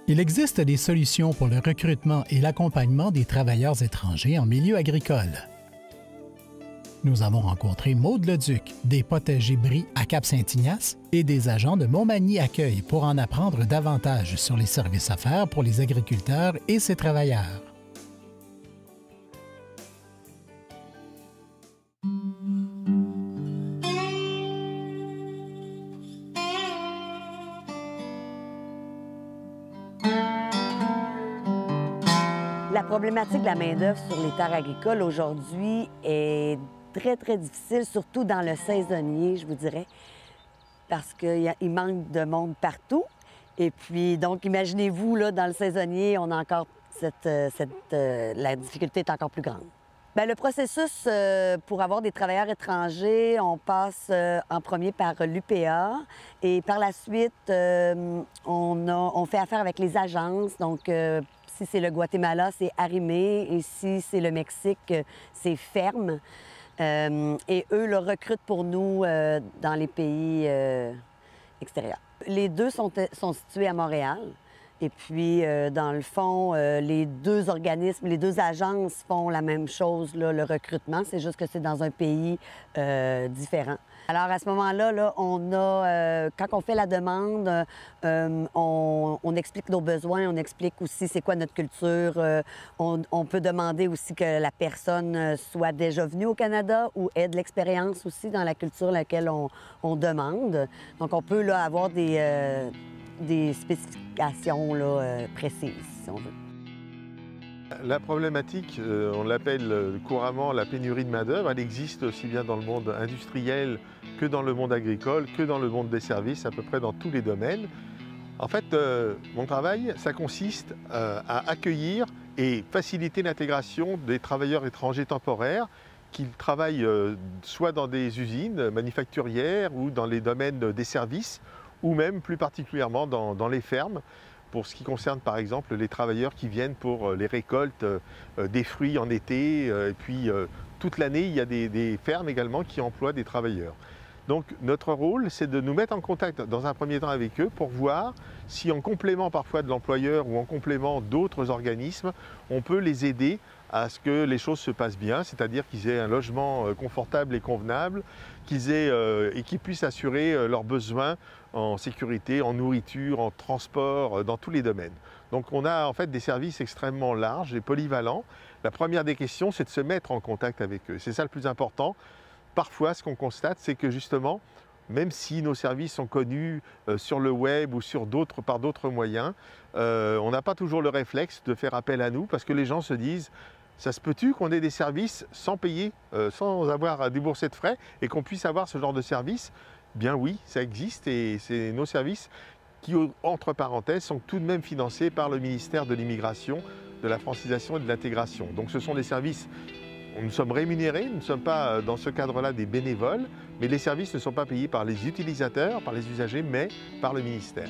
Il existe des solutions pour le recrutement et l'accompagnement des travailleurs étrangers en milieu agricole. Nous avons rencontré Maude Leduc, des potagers Brie à Cap-Saint-Ignace et des agents de Montmagny Accueil pour en apprendre davantage sur les services à faire pour les agriculteurs et ses travailleurs. La problématique de la main-d'œuvre sur les terres agricoles aujourd'hui est très, très difficile, surtout dans le saisonnier, je vous dirais, parce qu'il manque de monde partout. Et puis, donc, imaginez-vous, là, dans le saisonnier, on a encore la difficulté est encore plus grande. Bien, le processus pour avoir des travailleurs étrangers, on passe en premier par l'UPA et par la suite, on fait affaire avec les agences. Donc, si c'est le Guatemala, c'est Arrimé et si c'est le Mexique, c'est Ferme. Et eux le recrutent pour nous dans les pays extérieurs. Les deux sont situés à Montréal. Et puis, dans le fond, les deux organismes, les deux agences font la même chose, là, le recrutement. C'est juste que c'est dans un pays différent. Alors, à ce moment-là, là, on a, quand on fait la demande, on explique nos besoins, on explique aussi c'est quoi notre culture. On peut demander aussi que la personne soit déjà venue au Canada ou ait de l'expérience aussi dans la culture laquelle on demande. Donc, on peut là, avoir des spécifications là, précises, si on veut. La problématique, on l'appelle couramment la pénurie de main-d'œuvre. Elle existe aussi bien dans le monde industriel que dans le monde agricole, que dans le monde des services, à peu près dans tous les domaines. En fait, mon travail, ça consiste à accueillir et faciliter l'intégration des travailleurs étrangers temporaires qui travaillent soit dans des usines manufacturières ou dans les domaines des services, ou même plus particulièrement dans les fermes, pour ce qui concerne par exemple les travailleurs qui viennent pour les récoltes des fruits en été, et puis toute l'année il y a des fermes également qui emploient des travailleurs. Donc notre rôle, c'est de nous mettre en contact dans un premier temps avec eux pour voir si en complément parfois de l'employeur ou en complément d'autres organismes, on peut les aider à ce que les choses se passent bien, c'est-à-dire qu'ils aient un logement confortable et convenable, et qu'ils puissent assurer leurs besoins en sécurité, en nourriture, en transport, dans tous les domaines. Donc on a en fait des services extrêmement larges et polyvalents. La première des questions, c'est de se mettre en contact avec eux. C'est ça le plus important. Parfois, ce qu'on constate, c'est que justement, même si nos services sont connus sur le web ou par d'autres moyens, on n'a pas toujours le réflexe de faire appel à nous parce que les gens se disent « ça se peut-tu qu'on ait des services sans payer, sans avoir à débourser de frais et qu'on puisse avoir ce genre de service ?» Bien oui, ça existe et c'est nos services qui, entre parenthèses, sont tout de même financés par le ministère de l'Immigration, de la francisation et de l'intégration. Donc ce sont des services, nous sommes rémunérés, nous ne sommes pas dans ce cadre-là des bénévoles, mais les services ne sont pas payés par les utilisateurs, par les usagers, mais par le ministère.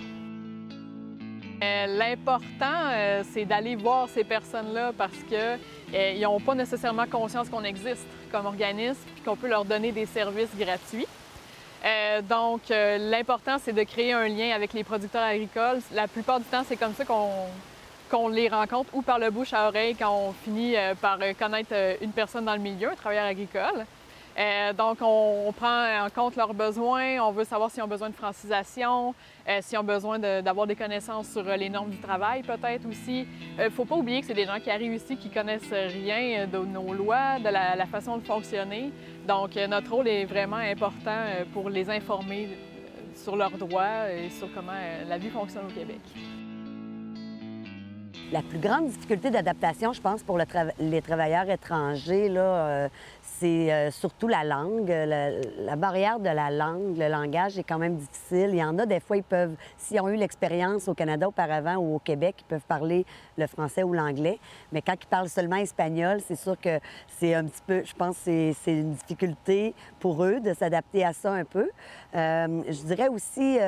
L'important, c'est d'aller voir ces personnes-là parce qu'ils n'ont pas nécessairement conscience qu'on existe comme organisme et qu'on peut leur donner des services gratuits. Donc, l'important, c'est de créer un lien avec les producteurs agricoles. La plupart du temps, c'est comme ça qu'on les rencontre ou par le bouche à oreille quand on finit par connaître une personne dans le milieu, un travailleur agricole. Donc, on prend en compte leurs besoins, on veut savoir s'ils ont besoin de francisation, s'ils ont besoin d'avoir des connaissances sur les normes du travail peut-être aussi. Il ne faut pas oublier que c'est des gens qui arrivent ici qui ne connaissent rien de nos lois, de la façon de fonctionner. Donc, notre rôle est vraiment important pour les informer sur leurs droits et sur comment la vie fonctionne au Québec. La plus grande difficulté d'adaptation, je pense, pour les travailleurs étrangers, là, c'est surtout la langue. La barrière de la langue, le langage est quand même difficile. Il y en a des fois, s'ils ont eu l'expérience au Canada auparavant ou au Québec, ils peuvent parler le français ou l'anglais. Mais quand ils parlent seulement espagnol, c'est sûr que c'est un petit peu, je pense que c'est une difficulté pour eux de s'adapter à ça un peu. Je dirais aussi,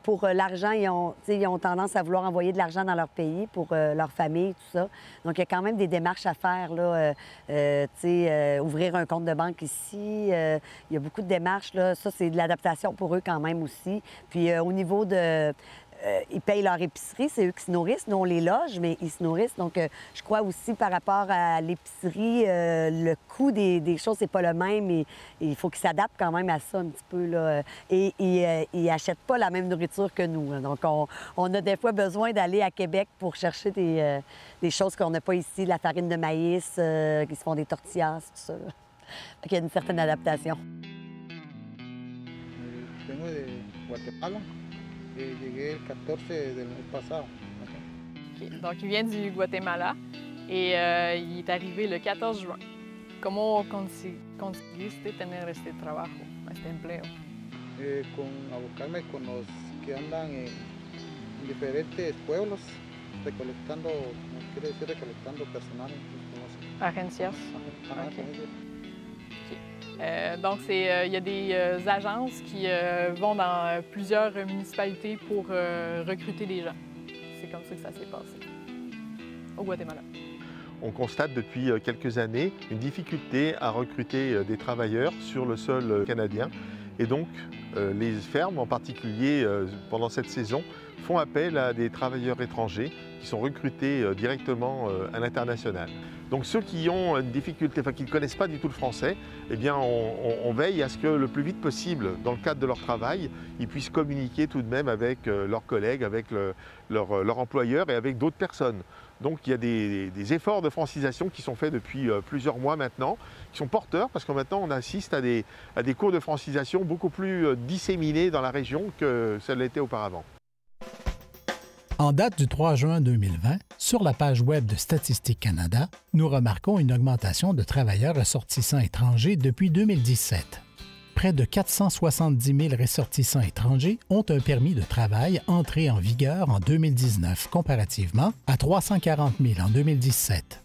pour l'argent, ils ont tendance à vouloir envoyer de l'argent dans leur pays pour leur famille, tout ça. Donc, il y a quand même des démarches à faire, là. Ouvrir un compte de banque ici, il y a beaucoup de démarches, là. Ça, c'est de l'adaptation pour eux quand même aussi. Puis, au niveau de ils payent leur épicerie, c'est eux qui se nourrissent. Nous, on les loge, mais ils se nourrissent. Donc, je crois aussi par rapport à l'épicerie, le coût des choses, c'est pas le même. Et il faut qu'ils s'adaptent quand même à ça un petit peu, là. Et ils n'achètent pas la même nourriture que nous, hein. Donc, on a des fois besoin d'aller à Québec pour chercher des choses qu'on n'a pas ici, la farine de maïs, qui se font des tortillas, tout ça. Donc, il y a une certaine adaptation. Vengo de Guatemala. Llegué el 14 del mes pasado. OK. Donc, il vient du Guatemala et il est arrivé le 14 juin. ¿Cómo conseguiste tener este trabajo, este empleo? A buscarme con los que andan en diferentes pueblos, recolectando, no quiere decir recolectando personal. Agencias. Ajá, OK. agencias. Donc, il y a des agences qui vont dans plusieurs municipalités pour recruter des gens. C'est comme ça que ça s'est passé au Guatemala. On constate depuis quelques années une difficulté à recruter des travailleurs sur le sol canadien. Et donc, les fermes, en particulier pendant cette saison, font appel à des travailleurs étrangers qui sont recrutés directement à l'international. Donc ceux qui ont une difficulté, enfin qui ne connaissent pas du tout le français, eh bien on veille à ce que le plus vite possible, dans le cadre de leur travail, ils puissent communiquer tout de même avec leurs collègues, avec leur employeur et avec d'autres personnes. Donc il y a des efforts de francisation qui sont faits depuis plusieurs mois maintenant, qui sont porteurs parce que maintenant on assiste à des cours de francisation beaucoup plus disséminés dans la région que ça l'était auparavant. En date du 3 juin 2020, sur la page web de Statistique Canada, nous remarquons une augmentation de travailleurs ressortissants étrangers depuis 2017. Près de 470 000 ressortissants étrangers ont un permis de travail entré en vigueur en 2019, comparativement à 340 000 en 2017.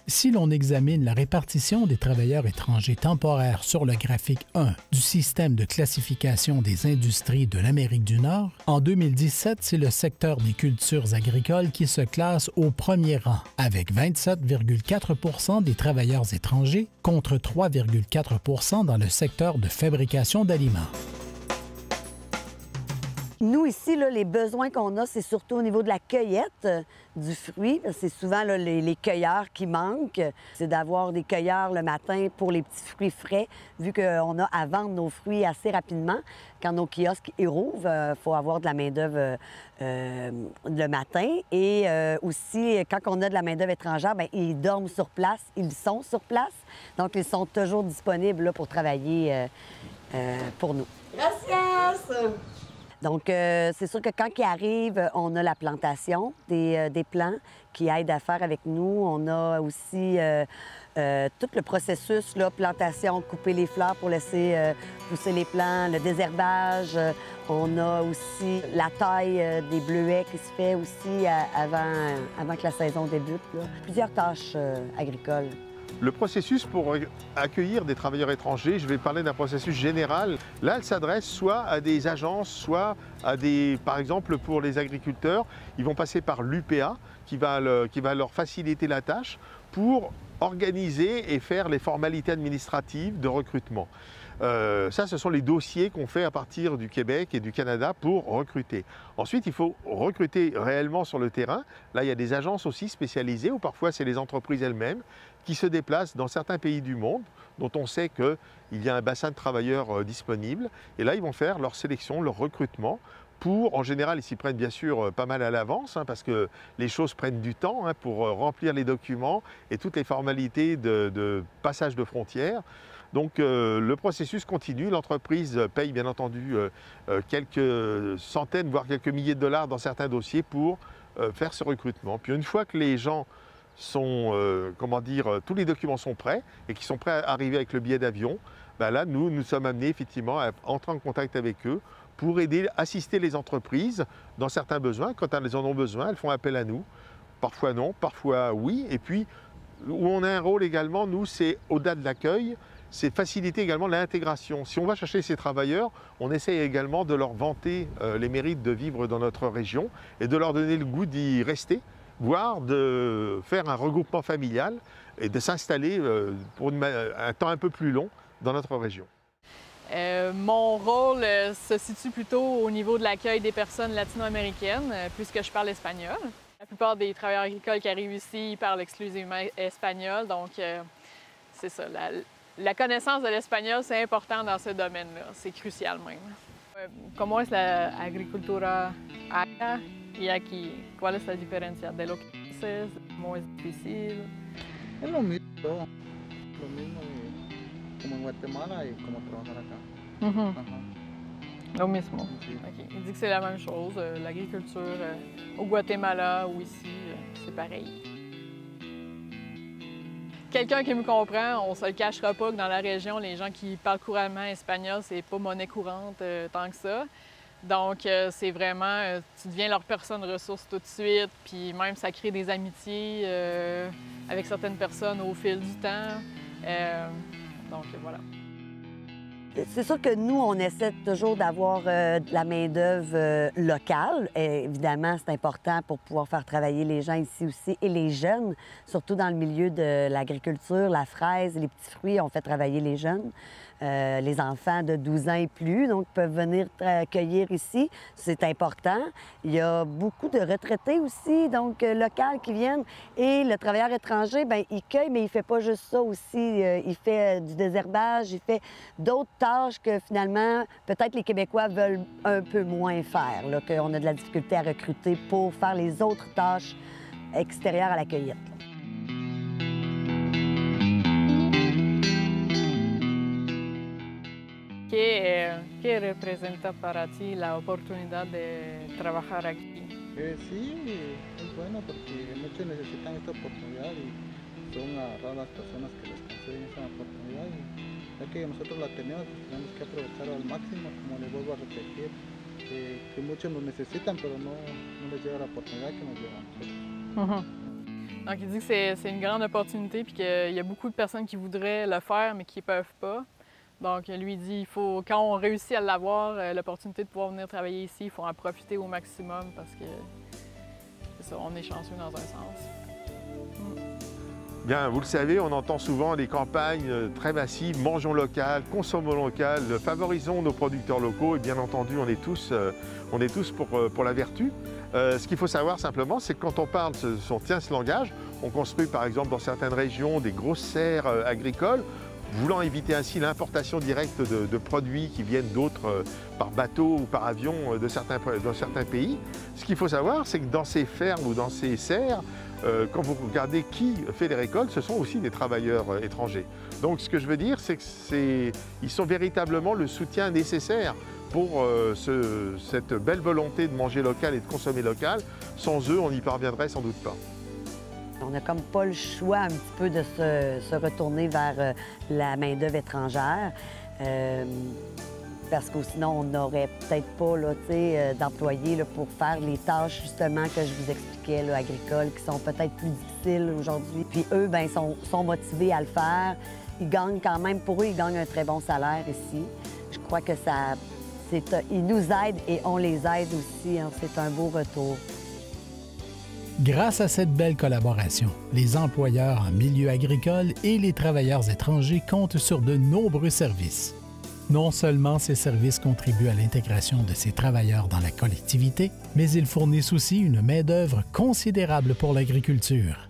Si l'on examine la répartition des travailleurs étrangers temporaires sur le graphique 1 du système de classification des industries de l'Amérique du Nord, en 2017, c'est le secteur des cultures agricoles qui se classe au premier rang, avec 27,4 % des travailleurs étrangers contre 3,4 % dans le secteur de fabrication d'aliments. Nous, ici, là, les besoins qu'on a, c'est surtout au niveau de la cueillette du fruit. C'est souvent là, les cueilleurs qui manquent. C'est d'avoir des cueilleurs le matin pour les petits fruits frais, vu qu'on a à vendre nos fruits assez rapidement. Quand nos kiosques rouvrent, il faut avoir de la main-d'œuvre le matin. Et aussi, quand on a de la main-d'œuvre étrangère, bien, ils dorment sur place, ils sont sur place. Donc, ils sont toujours disponibles là, pour travailler pour nous. Gracias! Donc, c'est sûr que quand ils arrivent, on a la plantation des plants qui aident à faire avec nous. On a aussi tout le processus, là, plantation, couper les fleurs pour laisser pousser les plants, le désherbage. On a aussi la taille des bleuets qui se fait aussi avant que la saison débute, là. Plusieurs tâches agricoles. Le processus pour accueillir des travailleurs étrangers, je vais parler d'un processus général. Là, elle s'adresse soit à des agences, soit à des, par exemple pour les agriculteurs, ils vont passer par l'UPA qui va leur faciliter la tâche pour organiser et faire les formalités administratives de recrutement. Ça, ce sont les dossiers qu'on fait à partir du Québec et du Canada pour recruter. Ensuite, il faut recruter réellement sur le terrain. Là, il y a des agences aussi spécialisées, ou parfois c'est les entreprises elles-mêmes qui se déplacent dans certains pays du monde dont on sait qu'il y a un bassin de travailleurs disponible. Et là, ils vont faire leur sélection, leur recrutement. En général, ils s'y prennent bien sûr pas mal à l'avance, hein, parce que les choses prennent du temps hein, pour remplir les documents et toutes les formalités de passage de frontières. Donc le processus continue, l'entreprise paye bien entendu quelques centaines, voire quelques milliers de dollars dans certains dossiers pour faire ce recrutement. Puis une fois que les gens sont, tous les documents sont prêts et qu'ils sont prêts à arriver avec le billet d'avion, ben là nous sommes amenés effectivement à entrer en contact avec eux pour aider, assister les entreprises dans certains besoins. Quand elles en ont besoin, elles font appel à nous. Parfois non, parfois oui. Et puis où on a un rôle également, nous, c'est au-delà de l'accueil, c'est faciliter également l'intégration. Si on va chercher ces travailleurs, on essaye également de leur vanter les mérites de vivre dans notre région et de leur donner le goût d'y rester, voire de faire un regroupement familial et de s'installer pour un temps un peu plus long dans notre région. Mon rôle se situe plutôt au niveau de l'accueil des personnes latino-américaines, puisque je parle espagnol. La plupart des travailleurs agricoles qui arrivent ici, ils parlent exclusivement espagnol, donc c'est ça. La connaissance de l'espagnol, c'est important dans ce domaine-là, c'est crucial même. ¿Cómo es la agricultura allá y aquí? ¿Cuál es la diferencia de lo que haces? ¿Cómo es difícil? Es lo mismo, como en Guatemala y como trabajar acá. Mm-hmm. Ajá. Lo mismo. Sí. Okay. Il dit que c'est la même chose, l'agriculture au Guatemala ou ici, c'est pareil. Quelqu'un qui me comprend, on se le cachera pas que dans la région, les gens qui parlent couramment espagnol, c'est pas monnaie courante tant que ça. Donc, c'est vraiment, tu deviens leur personne ressource tout de suite, puis même ça crée des amitiés avec certaines personnes au fil du temps. Donc, voilà. C'est sûr que nous, on essaie toujours d'avoir de la main-d'œuvre locale. Et évidemment, c'est important pour pouvoir faire travailler les gens ici aussi et les jeunes, surtout dans le milieu de l'agriculture, la fraise, les petits fruits, on fait travailler les jeunes. Les enfants de 12 ans et plus, donc peuvent venir cueillir ici. C'est important. Il y a beaucoup de retraités aussi, donc locaux qui viennent. Et le travailleur étranger, bien, il cueille, mais il ne fait pas juste ça aussi. Il fait du désherbage, il fait d'autres tâches que finalement, peut-être les Québécois veulent un peu moins faire, là, qu'on a de la difficulté à recruter pour faire les autres tâches extérieures à la cueillette. ¿Qué representa para ti la oportunidad de trabajar aquí? Sí, es bueno porque muchos necesitan esta oportunidad y son raras las personas que les conceden esa oportunidad. Y ya que nosotros la tenemos, pues tenemos que aprovechar al máximo, como les vuelvo a repetir, que muchos nos necesitan, pero no les llega la oportunidad que nos llega a nosotros. Donc, il dit que c'est une grande opportunité puis qu'il y a beaucoup de personnes qui voudraient le faire, mais qui ne peuvent pas. Donc, lui dit il faut, quand on réussit à l'avoir, l'opportunité de pouvoir venir travailler ici, il faut en profiter au maximum parce que c'est ça, on est chanceux dans un sens. Bien, vous le savez, on entend souvent des campagnes très massives, mangeons local, consommons local, favorisons nos producteurs locaux et bien entendu, on est tous pour la vertu. Ce qu'il faut savoir simplement, c'est que quand on parle, on tient ce langage, on construit par exemple dans certaines régions des grosses serres agricoles, voulant éviter ainsi l'importation directe de produits qui viennent d'autres par bateau ou par avion dans certains pays. Ce qu'il faut savoir, c'est que dans ces fermes ou dans ces serres, quand vous regardez qui fait les récoltes, ce sont aussi des travailleurs étrangers. Donc ce que je veux dire, c'est qu'ils sont véritablement le soutien nécessaire pour cette belle volonté de manger local et de consommer local. Sans eux, on n'y parviendrait sans doute pas. On n'a comme pas le choix un petit peu de se retourner vers la main-d'œuvre étrangère. Parce que sinon, on n'aurait peut-être pas d'employés pour faire les tâches justement que je vous expliquais, là, agricoles, qui sont peut-être plus difficiles aujourd'hui. Puis eux, bien, sont motivés à le faire. Ils gagnent quand même, pour eux, ils gagnent un très bon salaire ici. Je crois que ils nous aident et on les aide aussi. Hein, c'est un beau retour. Grâce à cette belle collaboration, les employeurs en milieu agricole et les travailleurs étrangers comptent sur de nombreux services. Non seulement ces services contribuent à l'intégration de ces travailleurs dans la collectivité, mais ils fournissent aussi une main-d'œuvre considérable pour l'agriculture.